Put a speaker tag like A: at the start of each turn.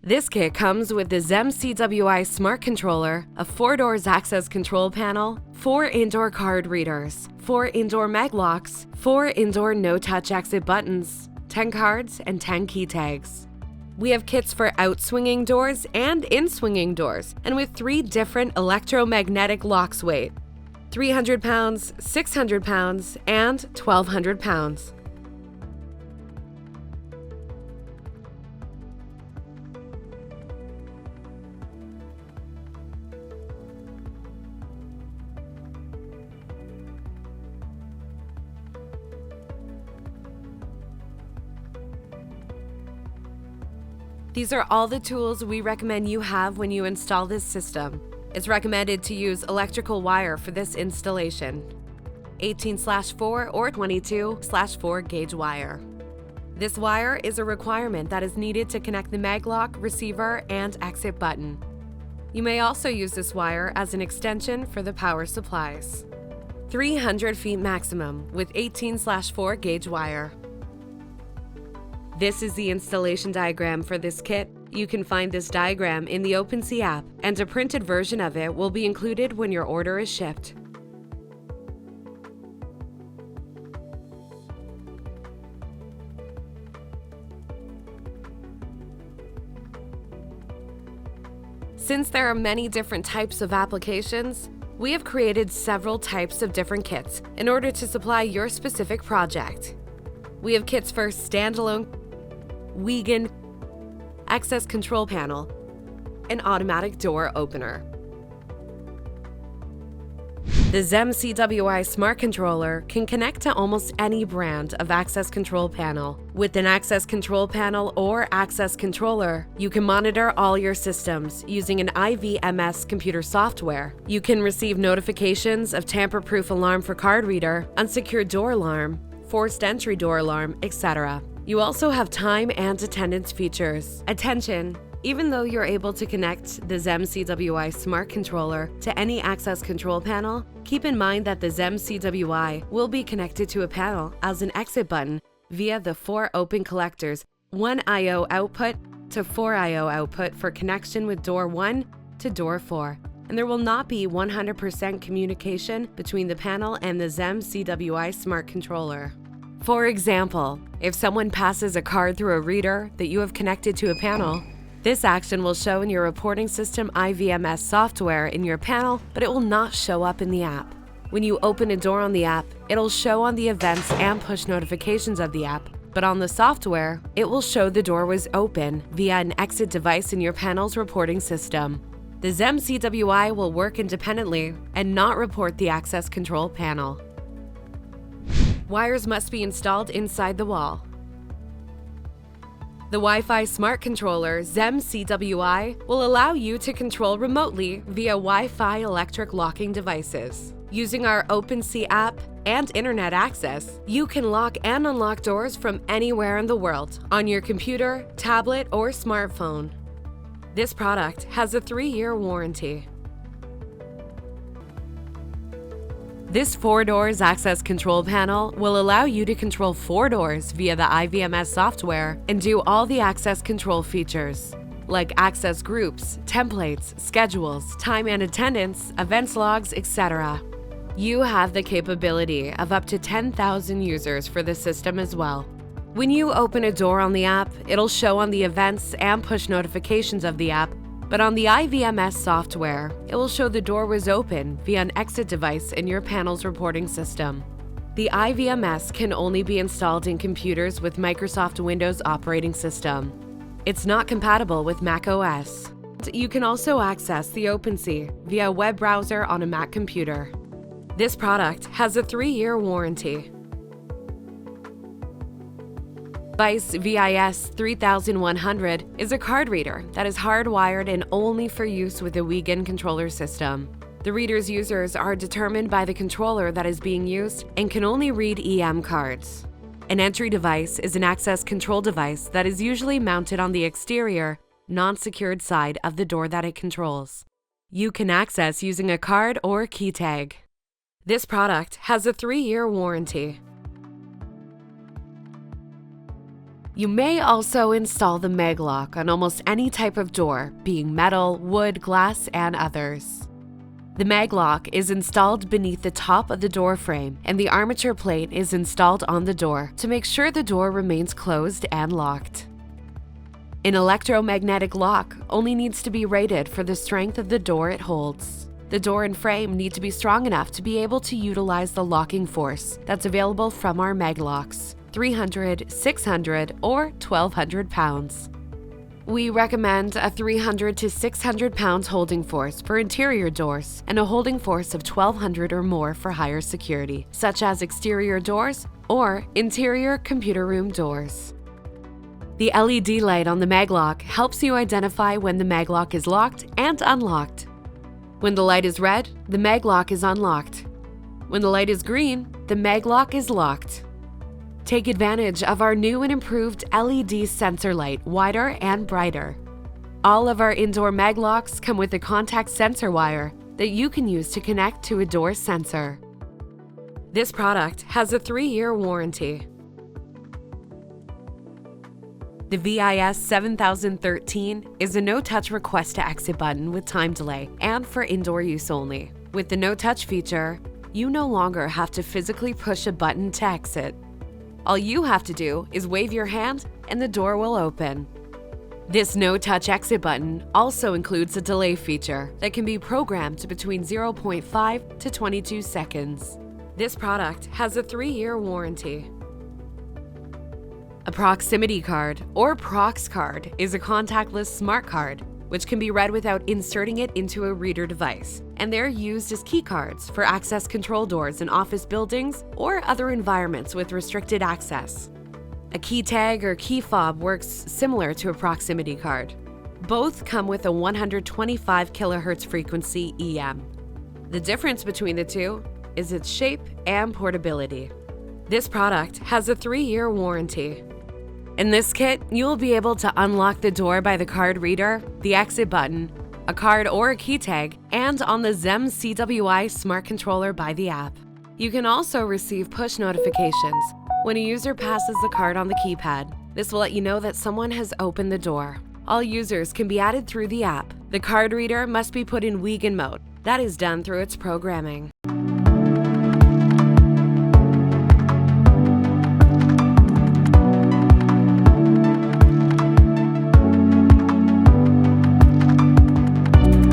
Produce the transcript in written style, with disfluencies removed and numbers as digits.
A: This kit comes with the ZEM-CWI Smart Controller, a 4-doors access control panel, 4 indoor card readers, 4 indoor Maglocks, 4 indoor no-touch exit buttons, 10 cards, and 10 key tags. We have kits for out-swinging doors and in-swinging doors, and with 3 different electromagnetic locks weight: 300 pounds, 600 pounds, and 1,200 pounds. These are all the tools we recommend you have when you install this system. It's recommended to use electrical wire for this installation: 18/4 or 22/4 gauge wire. This wire is a requirement that is needed to connect the Maglock, receiver, and exit button. You may also use this wire as an extension for the power supplies. 300 feet maximum with 18/4 gauge wire. This is the installation diagram for this kit. You can find this diagram in the OpenSea app, and a printed version of it will be included when your order is shipped. Since there are many different types of applications, we have created several types of different kits in order to supply your specific project. We have kits for standalone, Wiegand, access control panel, and automatic door opener. The ZEM-CWI Smart Controller can connect to almost any brand of access control panel. With an access control panel or access controller, you can monitor all your systems using an IVMS computer software. You can receive notifications of tamper-proof alarm for card reader, unsecured door alarm, forced entry door alarm, etc. You also have time and attendance features. Attention! Even though you're able to connect the ZEM-CWI Smart Controller to any access control panel, keep in mind that the ZEM-CWI will be connected to a panel as an exit button via the 4 open collectors, 1 I/O output to 4 I/O output for connection with door 1 to door 4. And there will not be 100% communication between the panel and the ZEM-CWI Smart Controller. For example, if someone passes a card through a reader that you have connected to a panel, this action will show in your reporting system IVMS software in your panel, but it will not show up in the app. When you open a door on the app, it'll show on the events and push notifications of the app, but on the software, it will show the door was open via an exit device in your panel's reporting system. The ZEM-CWI will work independently and not report the access control panel. Wires must be installed inside the wall. The Wi-Fi Smart Controller ZEM-CWI will allow you to control remotely via Wi-Fi electric locking devices. Using our OpenSea app and internet access, you can lock and unlock doors from anywhere in the world on your computer, tablet, or smartphone. This product has a 3-year warranty. This 4-doors access control panel will allow you to control 4 doors via the IVMS software and do all the access control features, like access groups, templates, schedules, time and attendance, events logs, etc. You have the capability of up to 10,000 users for the system as well. When you open a door on the app, it'll show on the events and push notifications of the app. But on the IVMS software, it will show the door was open via an exit device in your panel's reporting system. The IVMS can only be installed in computers with Microsoft Windows operating system. It's not compatible with Mac OS. You can also access the OpenSea via a web browser on a Mac computer. This product has a 3-year warranty. VS-VIS-3100 is a card reader that is hardwired and only for use with the Wiegand controller system. The reader's users are determined by the controller that is being used and can only read EM cards. An entry device is an access control device that is usually mounted on the exterior, non-secured side of the door that it controls. You can access using a card or key tag. This product has a 3-year warranty. You may also install the Maglock on almost any type of door, being metal, wood, glass, and others. The Maglock is installed beneath the top of the door frame, and the armature plate is installed on the door to make sure the door remains closed and locked. An electromagnetic lock only needs to be rated for the strength of the door it holds. The door and frame need to be strong enough to be able to utilize the locking force that's available from our Maglocks, 300, 600, or 1,200 pounds. We recommend a 300 to 600 pounds holding force for interior doors and a holding force of 1,200 or more for higher security, such as exterior doors or interior computer room doors. The LED light on the Maglock helps you identify when the Maglock is locked and unlocked. When the light is red, the Maglock is unlocked. When the light is green, the Maglock is locked. Take advantage of our new and improved LED sensor light, wider and brighter. All of our indoor Maglocks come with a contact sensor wire that you can use to connect to a door sensor. This product has a 3-year warranty. The VIS-7013 is a no-touch request to exit button with time delay and for indoor use only. With the no-touch feature, you no longer have to physically push a button to exit. All you have to do is wave your hand and the door will open. This no-touch exit button also includes a delay feature that can be programmed between 0.5 to 22 seconds. This product has a 3-year warranty. A proximity card, or Prox card, is a contactless smart card, which can be read without inserting it into a reader device, and they're used as key cards for access control doors in office buildings or other environments with restricted access. A key tag or key fob works similar to a proximity card. Both come with a 125 kHz frequency EM. The difference between the two is its shape and portability. This product has a 3-year warranty. In this kit, you'll be able to unlock the door by the card reader, the exit button, a card or a key tag, and on the ZEM-CWI smart controller by the app. You can also receive push notifications when a user passes the card on the keypad. This will let you know that someone has opened the door. All users can be added through the app. The card reader must be put in Wiegand mode. That is done through its programming.